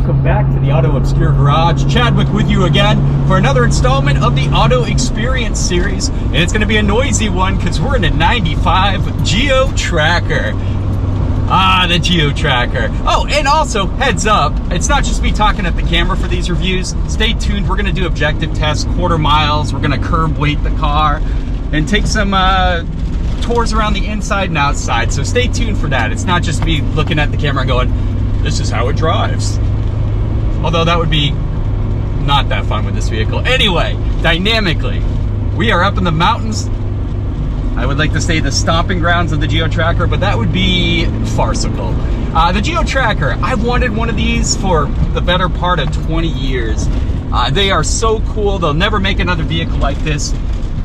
welcome back to the Auto Obscure Garage. Chadwick with you again for another installment of the Auto Experience series. And it's going to be a noisy one because we're in a 95 Geo Tracker. Ah, the Geo Tracker. Oh, and also, heads up, it's not just me talking at the camera for these reviews. Stay tuned, we're going to do objective tests, quarter miles, we're going to curb weight the car, and take some tours around the inside and outside. So stay tuned for that. It's not just me looking at the camera and going, this is how it drives. Although that would be not that fun with this vehicle. Anyway, dynamically, we are up in the mountains. I would like to say the stomping grounds of the Geo Tracker, but that would be farcical. The Geo Tracker, I've wanted one of these for the better part of 20 years. They are so cool. They'll never make another vehicle like this.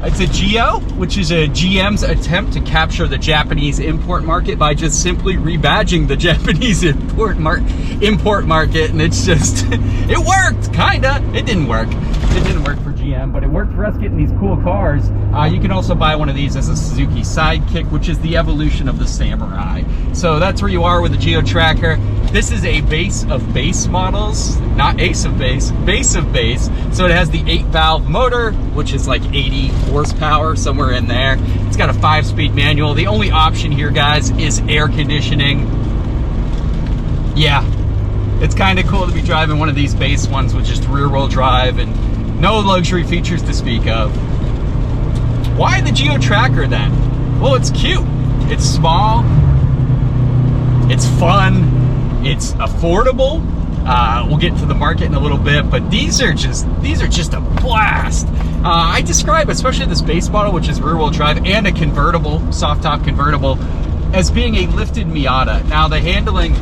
It's a Geo, which is a GM's attempt to capture the Japanese import market by just simply rebadging the Japanese import market, and it's just, it worked, kinda. It didn't work. It didn't work for GM, but it worked for us getting these cool cars. You can also buy one of these as a Suzuki Sidekick, which is the evolution of the Samurai. So that's where you are with the Geo Tracker. This is a base of base models, not ace of base, base of base. So it has the 8-valve motor, which is like 80 horsepower, somewhere in there. It's got a 5-speed manual. The only option here, guys, is air conditioning. Yeah, it's kind of cool to be driving one of these base ones with just rear-wheel drive and no luxury features to speak of. Why the Geo Tracker then? Well, it's cute. It's small. It's fun. It's affordable. We'll get to the market in a little bit, but these are just a blast. I describe especially this base model, which is rear-wheel drive and a convertible, soft-top convertible, as being a lifted Miata. Now the handling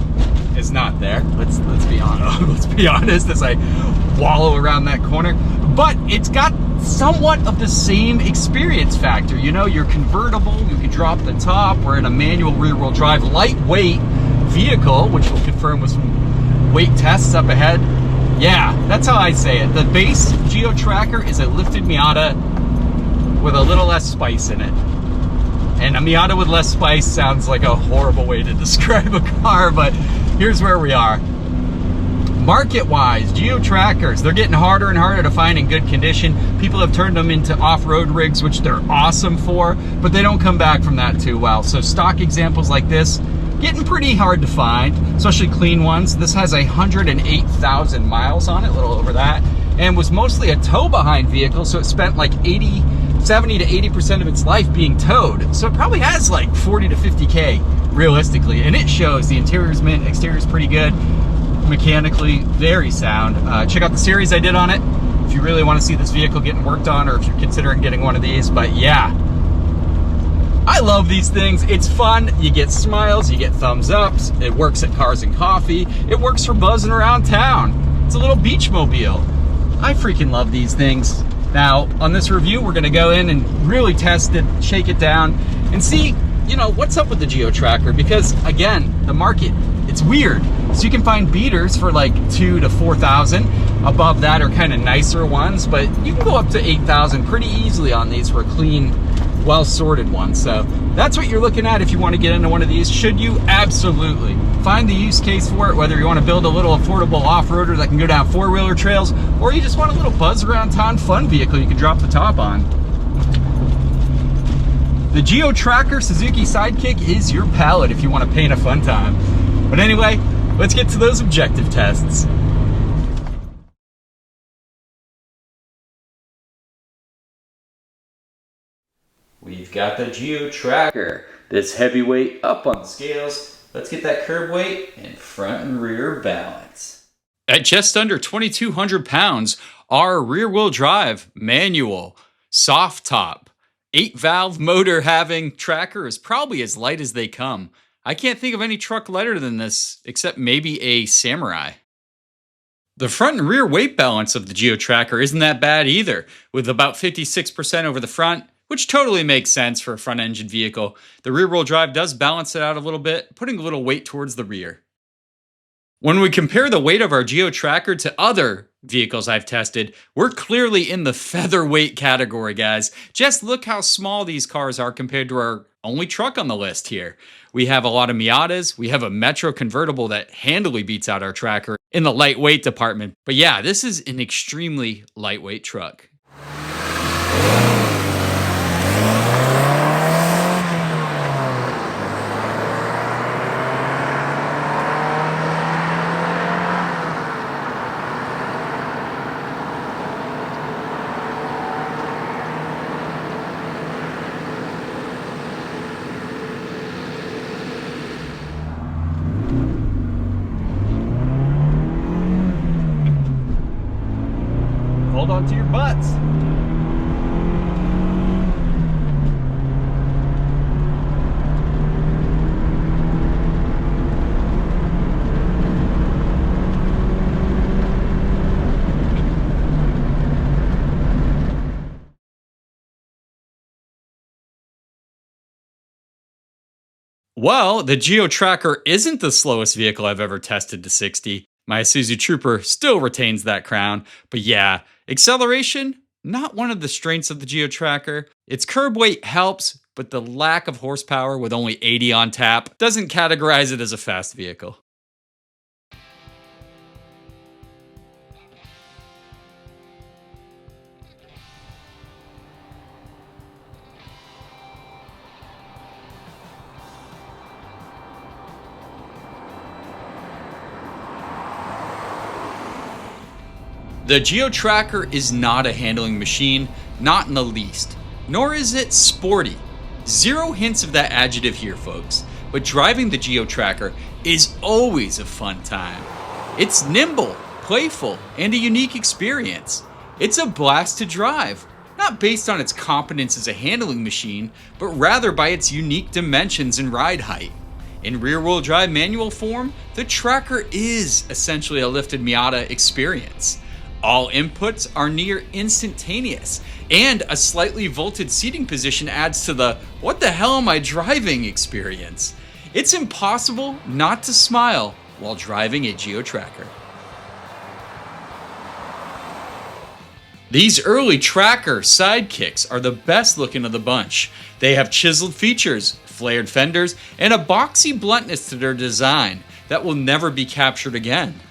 is not there. Let's be honest. Let's be honest as I wallow around that corner. But it's got somewhat of the same experience factor. You know, you're convertible. You can drop the top. We're in a manual rear-wheel drive, lightweight vehicle, which we'll confirm with some weight tests up ahead. Yeah, that's how I say it. The base Geo Tracker is a lifted Miata with a little less spice in it. And a Miata with less spice sounds like a horrible way to describe a car, but here's where we are. Market-wise, Geo Trackers, they're getting harder and harder to find in good condition. People have turned them into off-road rigs, which they're awesome for, but they don't come back from that too well. So stock examples like this, getting pretty hard to find, especially clean ones. This has 108,000 miles on it, a little over that, and was mostly a tow-behind vehicle, so it spent like 70 to 80% of its life being towed. So it probably has like 40 to 50K realistically, and it shows. The interior's mint, exterior's pretty good, mechanically very sound. Check out the series I did on it if you really want to see this vehicle getting worked on, or if you're considering getting one of these. But yeah, I love these things. It's fun. You get smiles, you get thumbs ups. It works at Cars and Coffee. It works for buzzing around town. It's a little beach mobile. I freaking love these things. Now, on this review, we're gonna go in and really test it, shake it down, and see, you know, what's up with the Geo Tracker, because again, the market, it's weird. So you can find beaters for like 2,000 to 4,000. Above that are kind of nicer ones, but you can go up to 8,000 pretty easily on these for a clean, well-sorted one. So that's what you're looking at if you want to get into one of these. Should you? Absolutely. Find the use case for it, whether you want to build a little affordable off-roader that can go down four-wheeler trails, or you just want a little buzz around town fun vehicle you can drop the top on. The Geo Tracker Suzuki Sidekick is your palette if you want to paint a fun time. But anyway, let's get to those objective tests. We've got the Geo Tracker, this heavyweight up on the scales. Let's get that curb weight and front and rear balance. At just under 2,200 pounds, our rear-wheel drive, manual, soft top, 8-valve motor having tracker is probably as light as they come. I can't think of any truck lighter than this, except maybe a Samurai. The front and rear weight balance of the Geo Tracker isn't that bad either, with about 56% over the front, which totally makes sense for a front-engine vehicle. The rear-wheel drive does balance it out a little bit, putting a little weight towards the rear. When we compare the weight of our Geo Tracker to other vehicles I've tested, we're clearly in the featherweight category, guys. Just look how small these cars are compared to our only truck on the list here. We have a lot of Miatas. We have a Metro convertible that handily beats out our Tracker. in the lightweight department. But yeah, this is an extremely lightweight truck. Hold on to your butts. Well, the Geo Tracker isn't the slowest vehicle I've ever tested to 60. My Isuzu Trooper still retains that crown. But yeah, acceleration, not one of the strengths of the Geo Tracker. Its curb weight helps, but the lack of horsepower with only 80 on tap doesn't categorize it as a fast vehicle. The Geo Tracker is not a handling machine, not in the least. Nor is it sporty. Zero hints of that adjective here, folks. But driving the Geo Tracker is always a fun time. It's nimble, playful, and a unique experience. It's a blast to drive, not based on its competence as a handling machine, but rather by its unique dimensions and ride height. In rear-wheel drive manual form, the Tracker is essentially a lifted Miata experience. All inputs are near instantaneous, and a slightly vaulted seating position adds to the "what the hell am I driving" experience. It's impossible not to smile while driving a Geo Tracker. These early Tracker Sidekicks are the best looking of the bunch. They have chiseled features, flared fenders, and a boxy bluntness to their design that will never be captured again.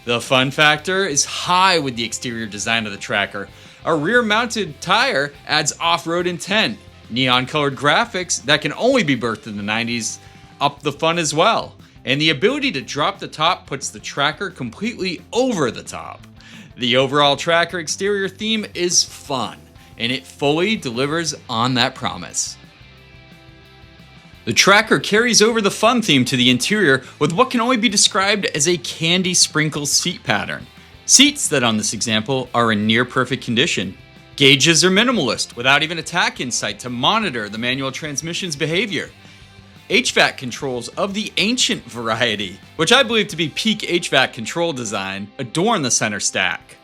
The fun factor is high with the exterior design of the Tracker. A rear-mounted tire adds off-road intent. Neon-colored graphics that can only be birthed in the 90s up the fun as well. And the ability to drop the top puts the Tracker completely over the top. The overall Tracker exterior theme is fun, and it fully delivers on that promise. The Tracker carries over the fun theme to the interior with what can only be described as a candy sprinkle seat pattern. Seats that on this example are in near perfect condition. Gauges are minimalist without even a tach in sight to monitor the manual transmission's behavior. HVAC controls of the ancient variety, which I believe to be peak HVAC control design, adorn the center stack.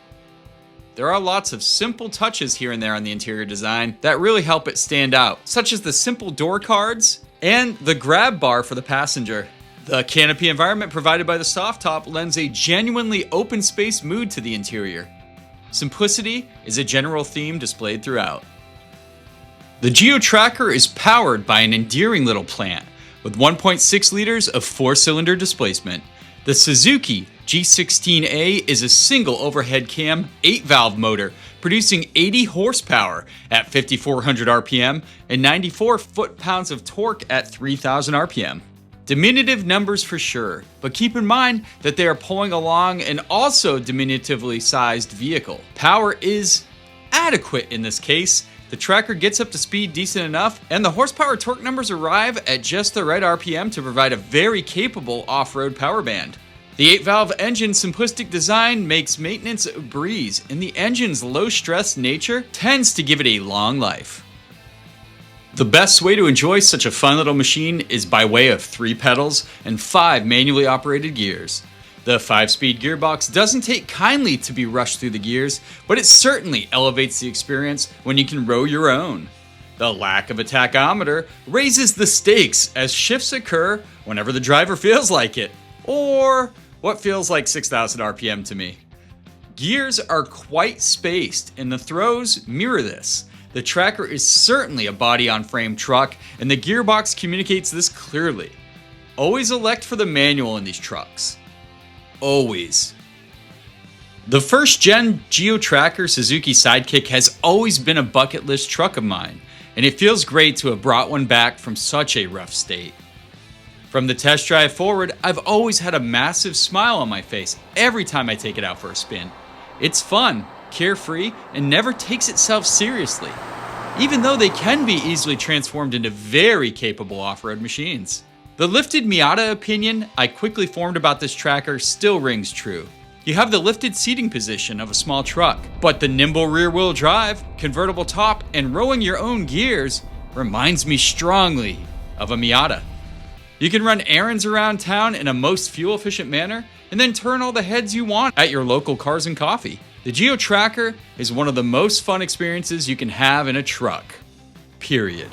There are lots of simple touches here and there on the interior design that really help it stand out, such as the simple door cards and the grab bar for the passenger. The canopy environment provided by the soft top lends a genuinely open space mood to the interior. Simplicity is a general theme displayed throughout. The Geo Tracker is powered by an endearing little plant with 1.6 liters of 4-cylinder displacement. The Suzuki G16A is a single overhead cam 8-valve motor producing 80 horsepower at 5,400 RPM and 94 foot-pounds of torque at 3,000 RPM. Diminutive numbers for sure, but keep in mind that they are pulling along an also diminutively sized vehicle. Power is adequate in this case. The Tracker gets up to speed decent enough, and the horsepower torque numbers arrive at just the right RPM to provide a very capable off-road power band. The 8-valve engine simplistic design makes maintenance a breeze, and the engine's low-stress nature tends to give it a long life. The best way to enjoy such a fun little machine is by way of 3 pedals and 5 manually operated gears. The 5-speed gearbox doesn't take kindly to be rushed through the gears, but it certainly elevates the experience when you can row your own. The lack of a tachometer raises the stakes as shifts occur whenever the driver feels like it, or what feels like 6,000 RPM to me. Gears are quite spaced, and the throws mirror this. The Tracker is certainly a body-on-frame truck, and the gearbox communicates this clearly. Always elect for the manual in these trucks. Always. The first gen Geo Tracker Suzuki Sidekick has always been a bucket list truck of mine, and it feels great to have brought one back from such a rough state. From the test drive forward, I've always had a massive smile on my face every time I take it out for a spin. It's fun, carefree, and never takes itself seriously, even though they can be easily transformed into very capable off-road machines. The lifted Miata opinion I quickly formed about this tracker still rings true. You have the lifted seating position of a small truck, but the nimble rear-wheel drive, convertible top, and rowing your own gears reminds me strongly of a Miata. You can run errands around town in a most fuel-efficient manner and then turn all the heads you want at your local Cars and Coffee. The Geo Tracker is one of the most fun experiences you can have in a truck. Period.